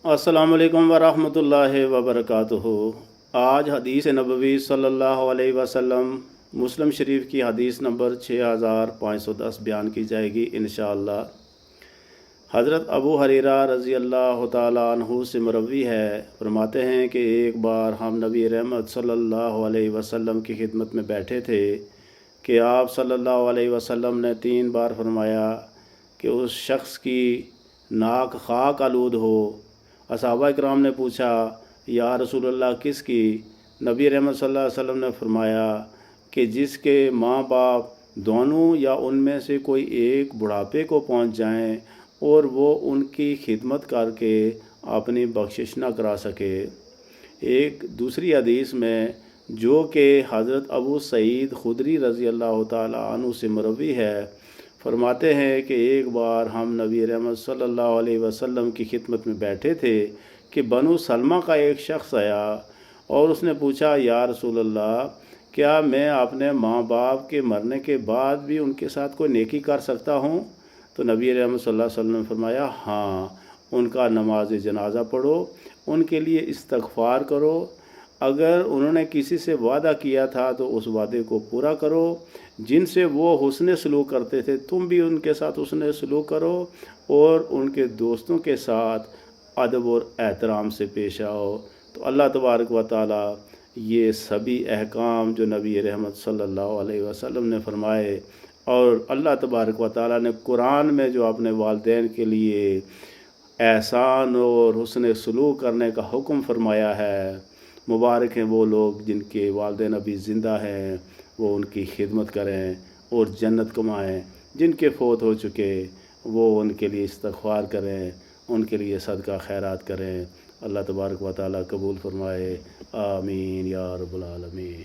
अस्सलाम वालेकुम वरहमतुल्लाहि वबरकातुहू। आज हदीस नबवी सल्लल्लाहु अलैहि वसल्लम मुस्लिम शरीफ की हदीस नंबर 6510 बयान की जाएगी इंशाअल्लाह। हज़रत अबू हरीरा रज़ी अल्लाह तआला अन्हु से मरवी है, फरमाते हैं कि एक बार हम नबी रहमत सल्लल्लाहु अलैहि वसल्लम की खिदमत में बैठे थे कि आप सल्लल्लाहु अलैहि वसल्लम ने 3 बार फरमाया कि उस शख्स की नाक खाक आलूद हो। असहाबा इकराम ने पूछा, या रसूलल्लाह किसकी? नबी रहमत सल्लल्लाहु अलैहि वसल्लम ने फरमाया कि जिसके माँ बाप दोनों या उनमें से कोई एक बुढ़ापे को पहुँच जाएं और वो उनकी खिदमत करके अपनी बख्शिश ना करा सके। एक दूसरी हदीस में जो कि हज़रत अबू सईद खुदरी रज़ी अल्लाह तआला अन्हु से मरवी है, फरमाते हैं कि एक बार हम नबी रहमत सल्लल्लाहु अलैहि वसल्लम की खिदमत में बैठे थे कि बनु सलमा का एक शख्स आया और उसने पूछा, या रसूलल्लाह क्या मैं अपने माँ बाप के मरने के बाद भी उनके साथ कोई नेकी कर सकता हूँ? तो नबी रहमत सल्लल्लाहु अलैहि वसल्लम ने फरमाया, हाँ, उनका नमाज जनाजा पढ़ो, उनके लिए इस्तग़फ़ार करो, अगर उन्होंने किसी से वादा किया था तो उस वादे को पूरा करो, जिनसे वो हुस्न सलूक करते थे तुम भी उनके साथ हुस्न सलूक करो, और उनके दोस्तों के साथ अदब और एहतराम से पेश आओ। तो अल्लाह तबारक व तआला ये सभी अहकाम जो नबी रहमत सल्लल्लाहु अलैहि वसल्लम ने फरमाए और अल्लाह तबारक व तआला ने कुरान में जो अपने वालिदैन के लिए एहसान और हुस्न सलूक करने का हुक्म फरमाया है, मुबारक हैं वो लोग जिनके वालिदैन अभी ज़िंदा हैं, वो उनकी खिदमत करें और जन्नत कमाएं। जिनके फ़ौत हो चुके वो उनके लिए इस्तग़फ़ार करें, उनके लिए सदका खैरात करें। अल्लाह तबारक व तआला कबूल फरमाए। आमीन या रब्बल आलमीन।